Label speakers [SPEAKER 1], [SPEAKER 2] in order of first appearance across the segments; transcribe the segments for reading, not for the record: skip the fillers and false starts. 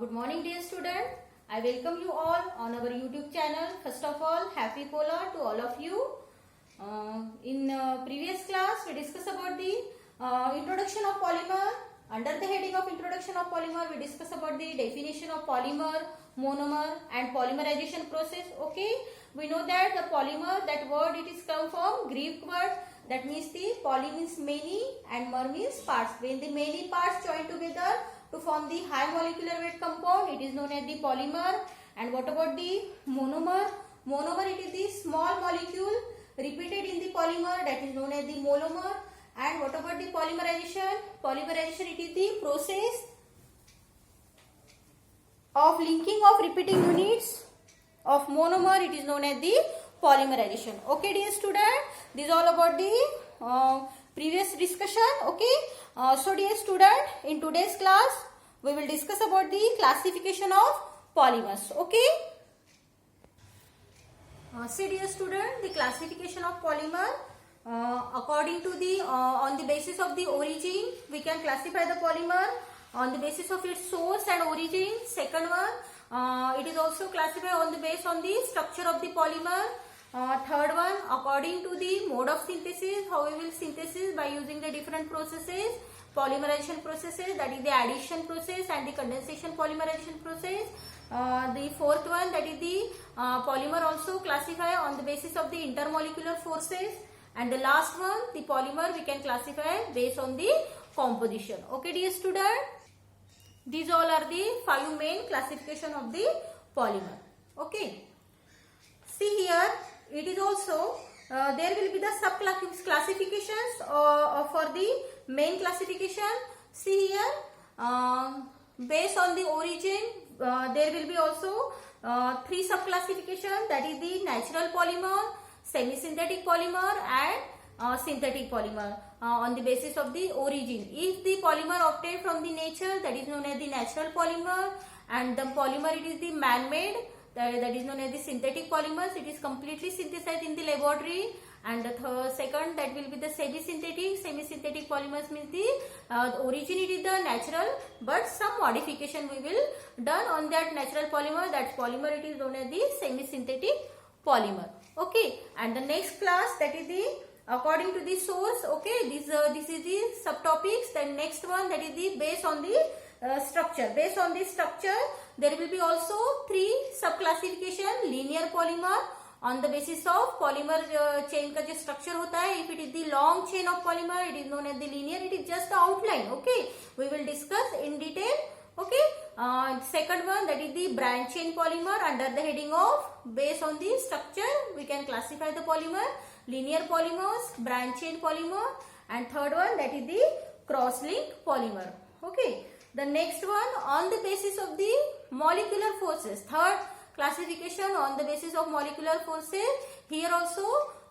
[SPEAKER 1] Good morning dear student. I welcome you all on our YouTube channel. First of all, happy Pola to all of you. In previous class we discussed about the introduction of polymer. Under the heading of introduction of polymer we discussed about the definition of polymer, monomer and polymerization process. Okay, we know that the polymer, that word it is come from Greek word, that means the poly means many and mer means parts. When the many parts join together to form the high molecular weight compound, it is known as the polymer. And what about the monomer? Monomer, it is the small molecule repeated in the polymer, that is known as the monomer. And what about the polymerization? Polymerization, it is the process of linking of repeating units of monomer, it is known as the polymerization. Okay dear student, this is all about the previous discussion. Okay, so dear student, in today's class we will discuss about the classification of polymers. Okay, see dear student, the classification of polymer according to the on the basis of the origin we can classify the polymer on the basis of its source and origin. Second one, it is also classified on the basis on the structure of the polymer. Third one, according to the mode of synthesis, how we will synthesis by using the different processes, polymerization processes, that is the addition process and the condensation polymerization process. The fourth one, that is the polymer also classify on the basis of the intermolecular forces. And the last one, the polymer we can classify based on the composition. Okay dear student, these all are the 5 main classification of the polymer. Okay, see here, it is also there will be the sub classifications for the main classification. See here, based on the origin there will be also 3 sub classifications, that is the natural polymer, semi-synthetic polymer and synthetic polymer on the basis of the origin. If the polymer obtained from the nature, that is known as the natural polymer, and the polymer it is the man-made, that is known as the synthetic polymers. It is completely synthesized in the laboratory. And the second, that will be the semi-synthetic. Semi-synthetic polymers means the origin it is the natural, but some modification we will done on that natural polymer. That polymer it is known as the semi-synthetic polymer. Okay, and the next class, that is the according to the source. Okay, this is the subtopics. Then next one, that is the based on the structure. Based on the structure there will be also 3 sub classification. Linear polymer, on the basis of polymer chain का जो structure होता है, if it is the long chain of polymer it is known as the linear. It is just the outline. Okay, we will discuss in detail. Okay, second one, that is the branch chain polymer. Under the heading of based on the structure we can classify the polymer, linear polymers, branch chain polymer. And third one, that is the cross link polymer. Okay, the next one, on the basis of the molecular forces. Third classification on the basis of molecular forces. Here also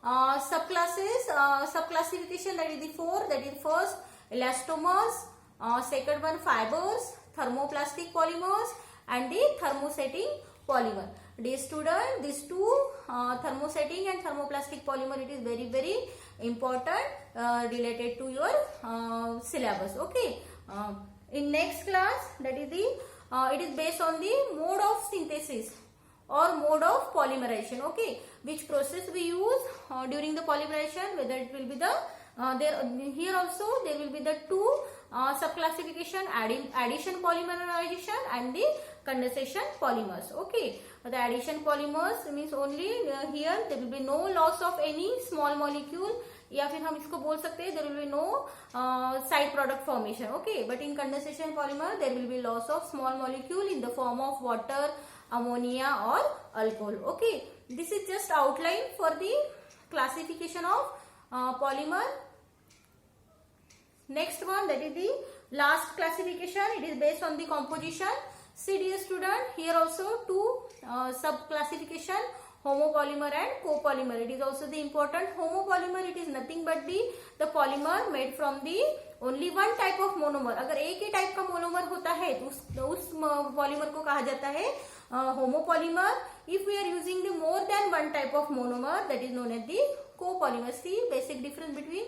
[SPEAKER 1] subclasses, sub-classification, that is the 4. That is first elastomers, second one fibers, thermoplastic polymers and the thermosetting polymer. Dear student, these 2 thermosetting and thermoplastic polymer, it is very very important related to your syllabus. Okay, in next class, that is the it is based on the mode of synthesis or mode of polymerization. Okay, which process we use during the polymerization, whether it will be the here also there will be the 2 sub classification, addition polymerization and the condensation polymers. Okay, the addition polymers means only here there will be no loss of any small molecule, या फिर हम इसको बोल सकते हैं there will be no side product formation. Okay, but in condensation polymer there will be loss of small molecule in the form of water, ammonia or alcohol. Okay, this is just outline for the classification of polymer. Next one, that is the last classification. It is based on the composition. See dear student, here also 2 sub classification, homopolymer and copolymer. It is also the important. Homopolymer, it is nothing but the polymer made from the only one type of monomer. अगर एक ही type का monomer होता है तो उस polymer को कहा जाता है homopolymer. If we are using the more than one type of monomer, that is known as the copolymer. See basic difference between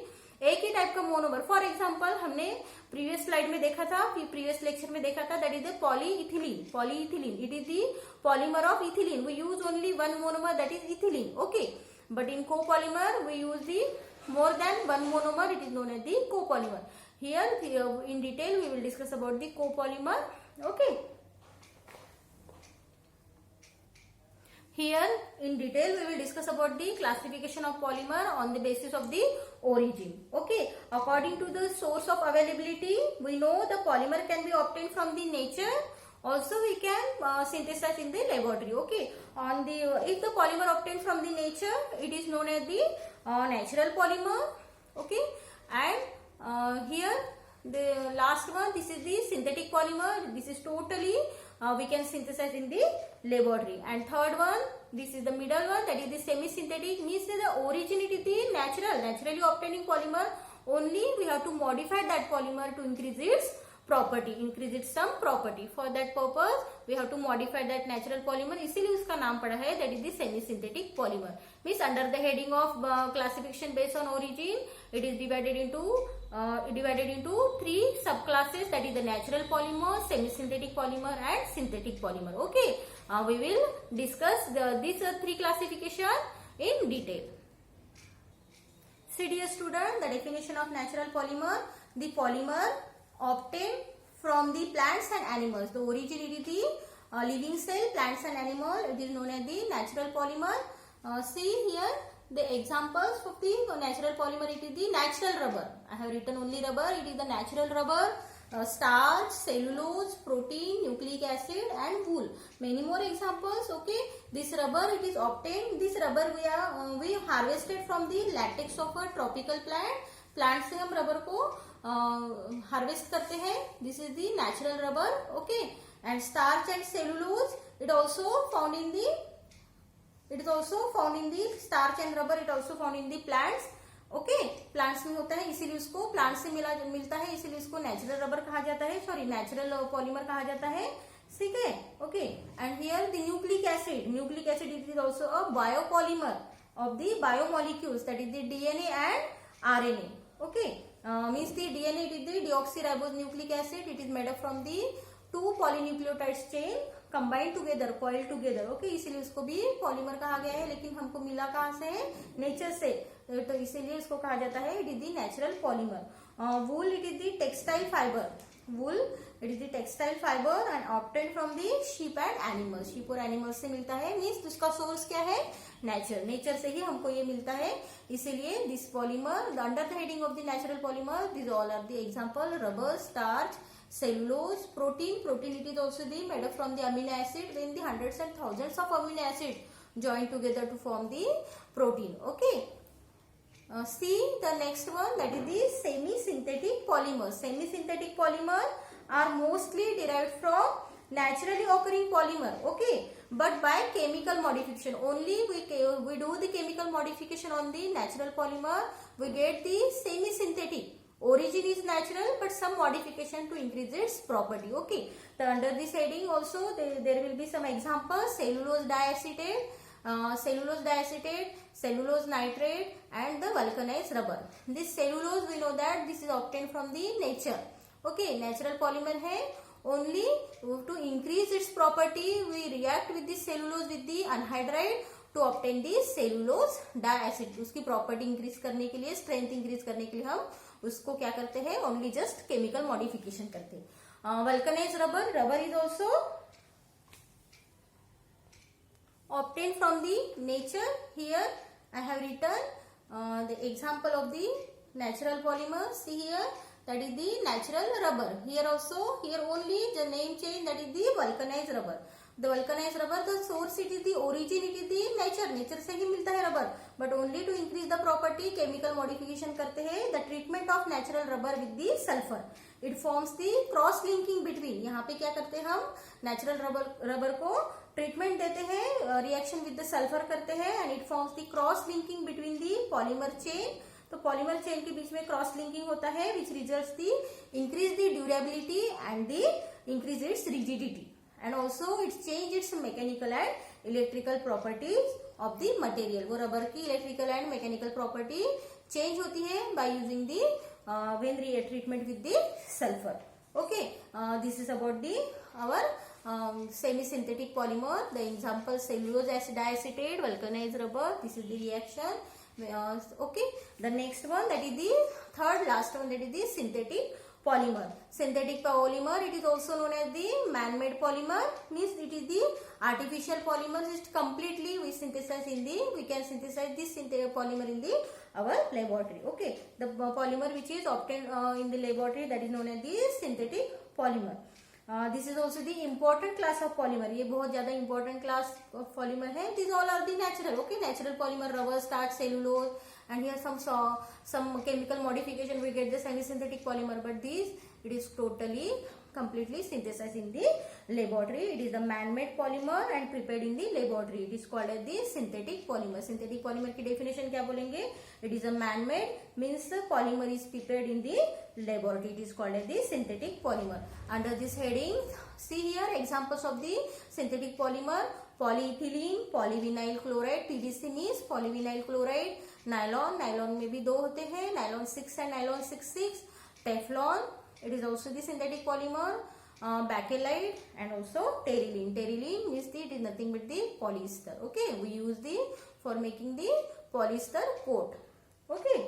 [SPEAKER 1] एक ही टाइप का मोनोमर। फॉर एग्जांपल हमने प्रीवियस स्लाइड में देखा था, प्रीवियस लेक्चर में देखा था, that is the polyethylene. Polyethylene, it is the polymer of ethylene. We use only one monomer, that is ethylene, okay. But in copolymer we use the more than one monomer, it is known as the copolymer. Here in detail we will discuss about the copolymer, okay. Here in detail we will discuss about the classification of polymer on the basis of the origin, okay. According to the source of availability, we know the polymer can be obtained from the nature, also we can synthesize in the laboratory, okay. On the if the polymer obtained from the nature, it is known as the natural polymer, okay. And here the last one, this is the synthetic polymer. This is totally we can synthesize in the laboratory. And third one, this is the middle one, that is the semi-synthetic, means the origin it is the naturally obtaining polymer, only we have to modify that polymer to increase its property, increase its some property. For that purpose we have to modify that natural polymer, इसीलिए उसका नाम पड़ा है that is the semi synthetic polymer. Means under the heading of classification based on origin, it is divided into three subclasses, that is the natural polymer, semi synthetic polymer and synthetic polymer, okay. We will discuss these three classification in detail. See dear student, the definition of natural polymer: the polymer obtained from the plants and animals. The origin it is the living cell, plants and animal, it is known as the natural polymer. See here the examples of the natural polymer, it is the natural rubber. I have written only rubber, it is the natural rubber, starch, cellulose, protein, nucleic acid and wool. Many more examples, okay. This rubber it is obtained, this rubber we harvested from the latex of a tropical plant. Plant से हम rubber को harvest करते हैं. This is the natural rubber, okay. And starch and cellulose it also found in the starch and rubber it also found in the plants, okay. Plants में होता है, इसीलिए उसको प्लांट से मिलता है, इसीलिए उसको नेचुरल रबर कहा जाता है, सॉरी नेचुरल पॉलीमर कहा जाता है, ठीक है, okay. And here the nucleic acid it is also a biopolymer of the biomolecules, that is the DNA and RNA, okay. Means the DNA it is the deoxyribose nucleic acid, it is made up from the two polynucleotides chain combined together, coiled together, okay. इसीलिए इसको भी polymer कहा गया है, लेकिन हमको मिला कहाँ से है? नेचर से, तो इसीलिए इसको कहा जाता है it is the natural polymer. Wool it is the textile fibre, wool it is the textile fibre and obtain from the sheep and animals, sheep और एनिमल्स से मिलता है. मीन्स इसका सोर्स क्या है? नेचर से ही हमको ये मिलता है, इसीलिए this polymer under the heading of the natural polymer this all are the example: rubber, starch, cellulose, protein it is also the made up from the amino acid, when the hundreds and thousands of amino acid join together to form the protein, okay. See the next one, that is the semi synthetic polymer. Semi synthetic polymer are mostly derived from naturally occurring polymer, okay, but by chemical modification. Only we do the chemical modification on the natural polymer, we get the semi synthetic. Origin is natural, but some modification to increase its property, okay. So under this heading also there will be some examples: cellulose diacetate, cellulose nitrate and the vulcanized rubber. This cellulose we know that this is obtained from the nature, okay. Natural polymer है, only to increase its property we react with this cellulose with the anhydride to obtain the cellulose diacid. उसकी property increase करने के लिए, strength increase करने के लिए हम उसको क्या करते हैं? ओनली जस्ट केमिकल मॉडिफिकेशन करते हैं. Vulcanise rubber is also obtained from the nature. Here I have written the example of the natural polymer. See here, that is the natural rubber. Here only the name change, that is the vulcanized rubber. The vulcanized rubber, the source it is the origin, it is the nature से ही मिलता है rubber, but only to increase the property chemical modification करते हैं. The treatment of natural rubber with the sulfur, it forms the cross linking between. यहाँ पे क्या करते हैं हम? नेचुरल रबर को ट्रीटमेंट देते हैं, रिएक्शन विद द सल्फर करते हैं, and it forms the cross linking between the polymer chain. तो पॉलीमर चेन के बीच में क्रॉस लिंकिंग होता है, which results the increase the durability and the increase its rigidity, and also it change its mechanical and electrical properties of the material. वो rubber की electrical and mechanical property change होती है by using the when treatment with the sulfur. Okay, this is about the our semi-synthetic polymer. The example cellulose diacetate, vulcanized rubber. This is the reaction. Okay, the next one, that is the third last one, that is the synthetic polymer. Synthetic polymer, it is also known as the man-made polymer, means it is the artificial polymer. It's completely we synthesize in the, we can synthesize this synthetic polymer in the our laboratory. Okay, the polymer which is obtained in the laboratory, that is known as the synthetic polymer. This is also the important class of polymer. ये बहुत ज़्यादा important class of polymer है. These all are the natural. Okay, natural polymer, rubber, starch, cellulose, and here some chemical modification we get the semi-synthetic polymer. But these, it is totally completely synthesized in the laboratory. It is the man-made polymer and prepared in the laboratory. It is called as the synthetic polymer. Synthetic polymer की definition क्या बोलेंगे? It is a man-made, means the polymer is prepared in the laboratory. It is called as the synthetic polymer. Under this heading, see here examples of the synthetic polymer: polyethylene, polyvinyl chloride, PVC means polyvinyl chloride, nylon, nylon में भी दो होते हैं, nylon 6 and nylon 6,6, Teflon, it is also the synthetic polymer, bakelite, and also terylene. Terylene means it is nothing but the polyester. Okay, we use the for making the polyester coat. Okay.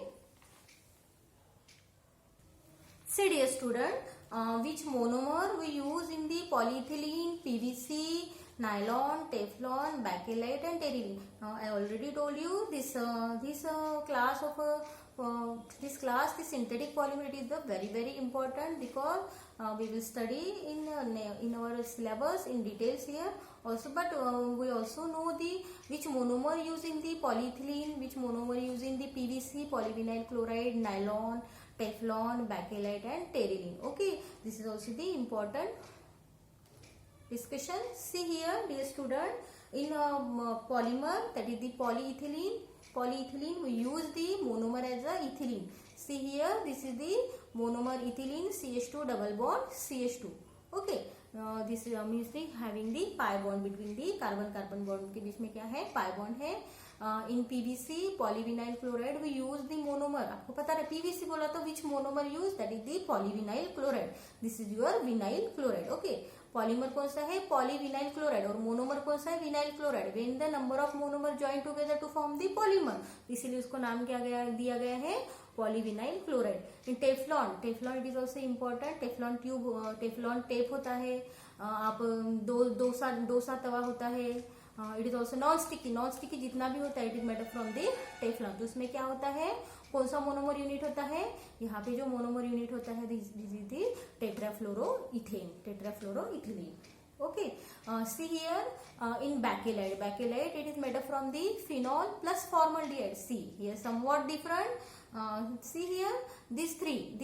[SPEAKER 1] Say dear student, which monomer we use in the polyethylene, PVC, nylon, Teflon, bakelite, and terylene? I already told you this class of the synthetic polymer, it is the very important, because we will study in our syllabus in details here also. But we also know the which monomer used in the polyethylene, which monomer used in the PVC, polyvinyl chloride, nylon, Teflon, bakelite, and terylene. Okay, this is also the important discussion. See here, dear student, in polymer, that is the polyethylene. Polyethylene, we use the monomer as a ethylene. See here, this is the monomer ethylene, CH2 double bond CH2. Okay, this means the having the pi bond between the carbon bond के बीच में क्या है, pi bond है. In PVC, polyvinyl chloride, we use the monomer. आपको पता है PVC बोला तो which monomer use, that is the polyvinyl chloride. This is your vinyl chloride. Okay, polymer कौन सा है, पॉलीविनाइल क्लोराइड, और मोनोमर कौन सा है, vinyl chloride. When the number of monomer join together to form the polymer, इसीलिए उसको नाम क्या दिया गया है, polyvinyl chloride. In teflon, teflon it is also important. Teflon tube, teflon tape होता है. आप डोसा तवा होता है. It is also non sticky. Non sticky जितना भी होता है, it is made from the teflon. तो उसमें क्या होता है, कौन सा मोनोमर यूनिट होता है, यहाँ पे जो मोनोमर यूनिट होता है this is the tetrafluoroethane, tetrafluoroethylene. Okay, see here in bakelite, bakelite it is made up from the phenol plus formaldehyde. See here somewhat different. See here these three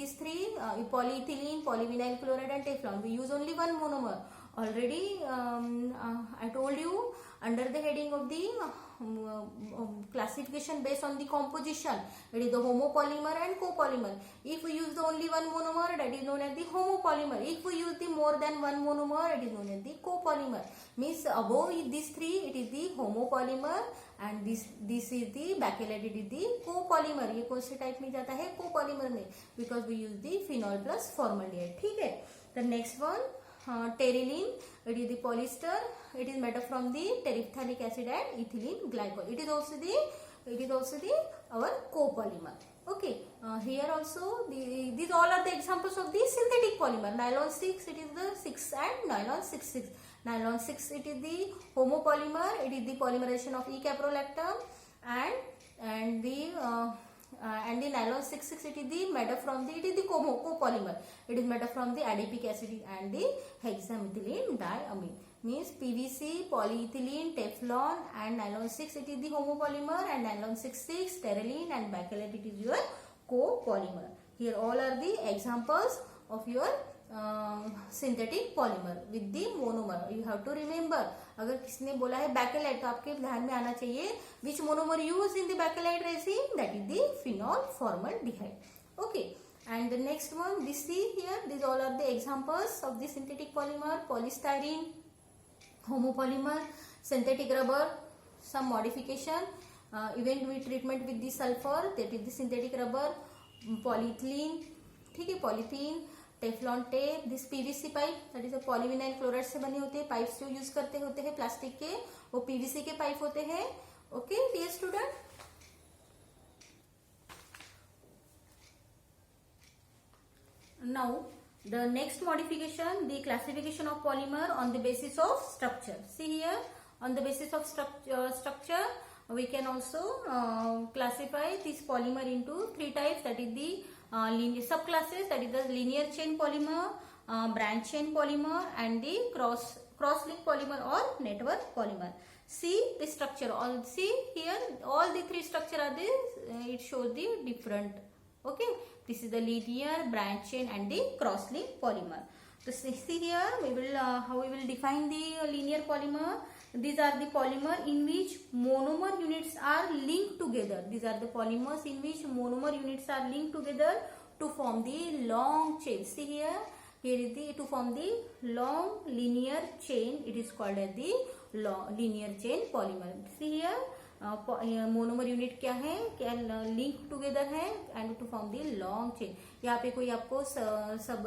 [SPEAKER 1] polyethylene, polyvinyl chloride, and Teflon, we use only one monomer. Already I told you under the heading of the classification based on the composition, it is the homopolymer and copolymer. If we use the only one monomer, that is known as the homopolymer. If we use the more than one monomer, it is known as the copolymer. Means above these three, it is the homopolymer, and this is the bakelite, it is the copolymer. ये कौन से type में जाता है, copolymer में, because we use the phenol plus formaldehyde. ठीक है. The next one, terylene, it is the polyester. It is made up from the terephthalic acid and ethylene glycol. It is also the our copolymer. Okay, here also these all are the examples of the synthetic polymer. Nylon 6, it is the 6, and nylon 6,6. Nylon 6, it is the homopolymer. It is the polymerization of E-caprolactam, and the nylon 6,6, it is the made up from the, it is the copolymer. It is made up from the adipic acid and the hexamethylene diamine. Means PVC, polyethylene, Teflon, and nylon 6, it is the homopolymer, and nylon 6,6, terylene, and bakelite, it is your copolymer. Here all are the examples of your synthetic polymer with the monomer. You have to remember, अगर किसने बोला है bakelite, तो आपके ध्यान में आना चाहिए which monomer used in the bakelite resin, that is the phenol formaldehyde. Okay, and the next one, this see here, these all are the examples of the synthetic polymer: polystyrene, homopolymer, synthetic rubber, some modification, even with treatment with the sulphur, that is the synthetic rubber, polythene, ठीक है, polythene, Teflon tape, this PVC pipe that is polyvinyl chloride से बने होते हैं pipes जो use करते होते हैं प्लास्टिक के, वो पीवीसी के पाइप होते हैं. Okay dear student. Now the next modification, the classification of polymer on the basis of structure. See here, on the basis of structure we can also classify this polymer into three types, that is the linear subclasses, that is the linear chain polymer, branch chain polymer, and the cross link polymer or network polymer. See the structure, all see here, all the three structure are this, it shows the different. Okay, this is the linear, branch chain, and the cross link polymer. So see here, we will how we will define the linear polymer. These are the polymer in which monomer units are linked together. These are the polymers in which monomer units are linked together to form the long chain. See here, here is the to form the long linear chain. It is called as the linear chain polymer. See here, monomer unit क्या है, क्या link together है and to form the long chain. यहाँ पे कोई आपको सब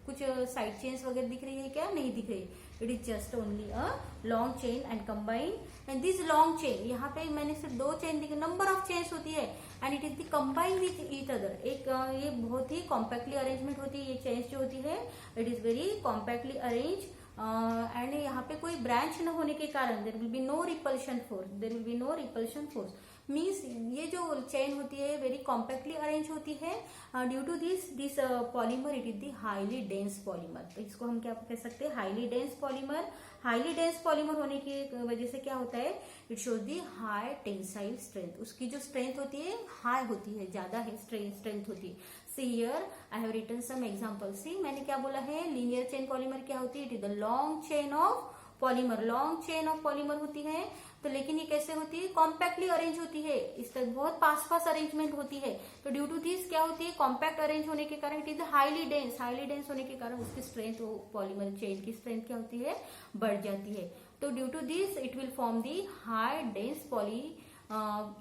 [SPEAKER 1] कुछ साइड चेन्स वगैरह दिख रही है क्या? नहीं दिख रही. It is just only a long chain and combine. And this long chain, यहाँ पे मैंने सिर्फ 2 चेन दिखे, नंबर ऑफ चेन्स होती है and it is the combine with each other. एक ये बहुत ही कॉम्पैक्टली अरेंजमेंट होती है. ये चेन्स जो होती है it is very compactly arrange and यहाँ पे कोई ब्रांच न होने के कारण there will be no repulsion force. There will be no repulsion force means ये जो चेन होती है वेरी कॉम्पैक्टली अरेंज होती है. Due to this polymer it is the highly dense polymer. तो इसको हम क्या कह सकते हैं? Highly dense polymer. Highly dense polymer होने की वजह से क्या होता है? It shows the high tensile strength. उसकी जो स्ट्रेंथ होती है हाई होती है, ज्यादा है स्ट्रेंथ होती है. See here, I have written some examples. See, मैंने क्या बोला है? linear chain polymer क्या होती है? It is the long chain of polymer. long chain of polymer होती है. तो लेकिन ये कैसे होती है? कॉम्पैक्टली अरेंज होती है. इस तरह बहुत पास अरेंजमेंट होती है. तो ड्यू टू दिस क्या होती है? कॉम्पैक्ट अरेंज होने के कारण it is highly dense. Highly dense होने के कारण उसकी स्ट्रेंथ, पॉलीमर चेन की स्ट्रेंथ क्या होती है? बढ़ जाती है. तो due to this it will form the high dense poly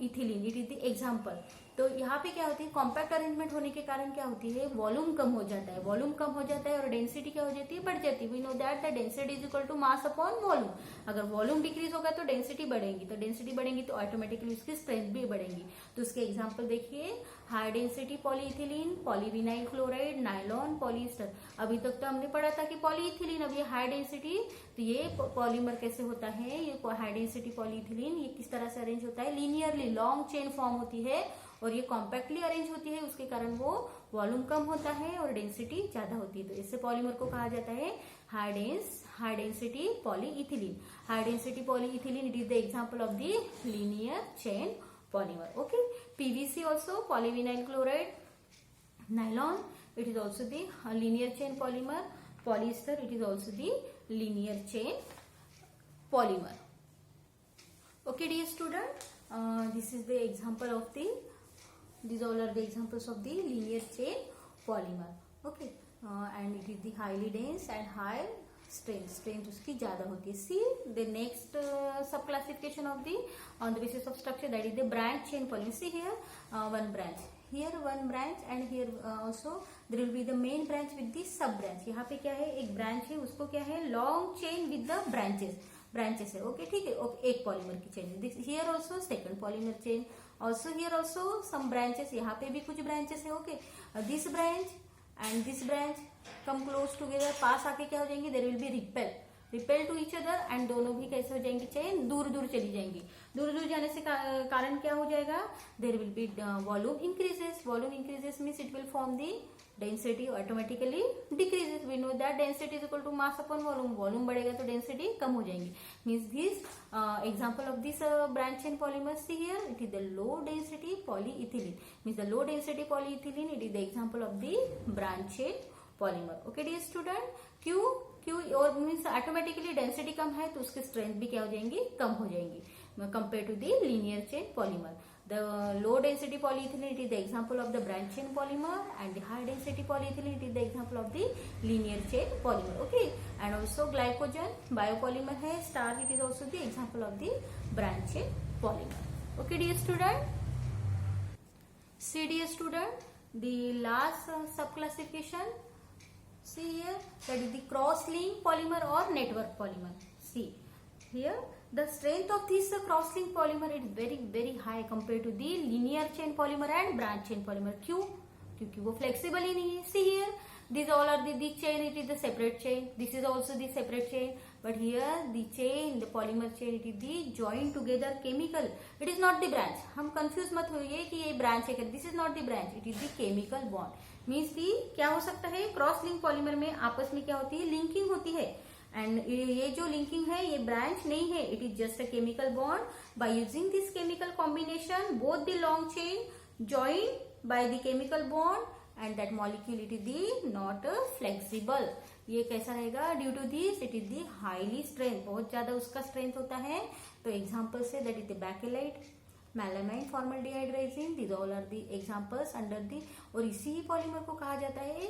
[SPEAKER 1] ethylene. It is the example. तो यहाँ पे क्या होती है? कॉम्पैक्ट अरेंजमेंट होने के कारण क्या होती है? वॉल्यूम कम हो जाता है. वॉल्यूम कम हो जाता है और डेंसिटी क्या हो जाती है? बढ़ जाती है. We know that the density is equal to mass upon volume. अगर वॉल्यूम डिक्रीज होगा तो डेंसिटी बढ़ेगी. तो डेंसिटी बढ़ेगी तो ऑटोमेटिकली उसकी स्ट्रेंथ भी बढ़ेगी. तो उसके एग्जाम्पल देखिए, high density polyethylene, polyvinyl chloride, nylon, polyester. अभी तक तो हमने पढ़ा था कि पॉलीइथिलीन. अब ये हाई डेंसिटी, तो ये पॉलीमर कैसे होता है? ये हाई डेंसिटी पॉलीइथिलीन ये किस तरह से अरेंज होता है? लीनियरली लॉन्ग चेन फॉर्म होती है और ये कॉम्पैक्टली अरेंज होती है. उसके कारण वो वॉल्यूम कम होता है और डेंसिटी ज्यादा होती है. तो इससे पॉलीमर को कहा जाता है high density polyethylene. High density polyethylene it is the example of the linear chain polymer. Okay, PVC also, polyvinyl chloride, nylon, it is also the linear chain polymer. Polyester, it is also the linear chain polymer. Okay dear student, this is the example of these all are the examples of the linear chain polymer. Okay, and it is the highly dense and high strength उसकी ज्यादा होती है. See the next sub classification of the on the basis of structure, that is the branch chain polymer. See here, one branch, here one branch and here also there will be the main branch with the sub branch. यहाँ पे क्या है? एक branch है, उसको क्या है? long chain with the branches है. ओके, ठीक है. ओके, एक पॉलीमर की chain. Here also second polymer chain. Also here also some branches. यहाँ पे भी कुछ ब्रांचेस है. Okay, this branch and this branch come close together, पास आके क्या हो जाएंगे? There will be repel to each other and दोनों भी कैसे हो जाएंगी? चेन दूर चली जाएंगी. दूर जाने से कारण क्या हो जाएगा? There will be volume increases. Volume increases means it will form the density automatically decreases. We know that density is equal to mass upon volume. Volume बढ़ेगा तो डेंसिटी कम हो जाएंगी. Means this example of this branch chain polymer. See here, it is the low density polyethylene. Means the low density polyethylene, it is the example of the branch chain polymer. Okay dear student, क्यों और means automatically density कम है तो उसकी strength भी क्या हो जाएंगी? कम हो जाएंगी compare to the linear chain polymer. The low density polyethylene, it is the example of the branch chain polymer, and the high density polyethylene, it is the example of the linear chain polymer. Okay, and also glycogen biopolymer है. Star, it is also the example of the branch chain polymer. Okay, dear student. See, dear student, the last sub-classification. See here, that is the cross-link polymer or network polymer. See here, the strength of this cross-link polymer is very high compared to the linear chain polymer and branch chain polymer. क्यों? क्योंकि वो flexible ही नहीं है. See here, these all are the chain. It is the separate chain. This is also the separate chain. But here the chain, the polymer chain, it is the joined together chemical. It is not the branch. हम confuse मत होइए कि ये branch है. This is not the branch. It is the chemical bond. Means the क्या हो सकता है, क्रॉस लिंक पॉलीमर में आपस में क्या होती है, लिंकिंग होती है. एंड ये जो लिंकिंग है ये ब्रांच नहीं है. It is just a chemical bond. By using this chemical combination both the long chain joined by the chemical bond and that molecule it is the not flexible. ये कैसा रहेगा, due to this it is the highly strength, बहुत ज्यादा उसका strength होता है. तो example से that is the bakelite, melamine, formaldehyde resin, these all are the examples under the. और इसी पॉलीमर को कहा जाता है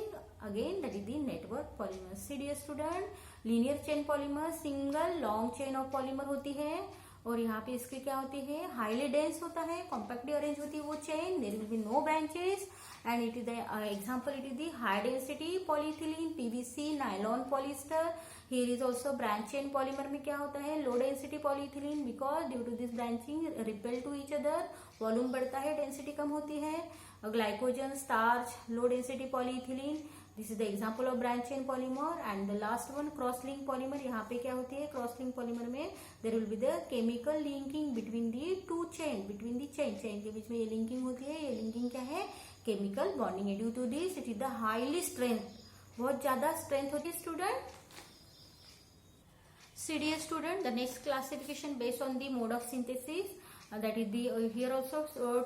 [SPEAKER 1] again that is the network polymer. See dear student, linear chain polymer single long chain of polymer होती है. और यहाँ पे इसकी क्या होती है, हाईली डेंस होता है, कॉम्पैक्टली अरेंज होती है वो chain. There will be no branches and it is the example, it is the high density polyethylene, PVC, nylon, polyester. Here is also branch chain polymer में क्या होता है, low density polyethylene, because due to this branching repel to each other, volume बढ़ता है, density कम होती है. Glycogen, starch, low density polyethylene. This is the example of branch chain polymer. And the last one cross link polymer. यहाँ पे क्या होती है, क्रॉस लिंक पॉलीमर में there will be the chemical linking between the two chain, between the chain के बीच में ये लिंकिंग होती है. ये लिंकिंग क्या है, केमिकल बॉन्डिंग है. Due to this it is the highly strength, बहुत ज्यादा स्ट्रेंथ होती है. Student, CDA student, the next classification based on the mode of synthesis, that is the here also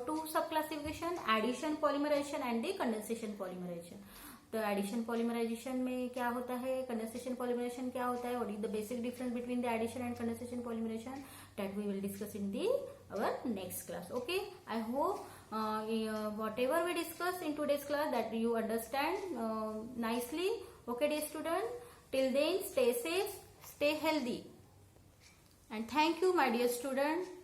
[SPEAKER 1] two sub classification, addition polymerization and the condensation polymerization. तो addition polymerization में क्या होता है, condensation polymerization क्या होता है, what is the basic difference between the addition and condensation polymerization, that we will discuss in the our next class. Okay, I hope whatever we discuss in today's class that you understand nicely. Okay, dear student, till then stay safe, stay healthy, and thank you my dear student.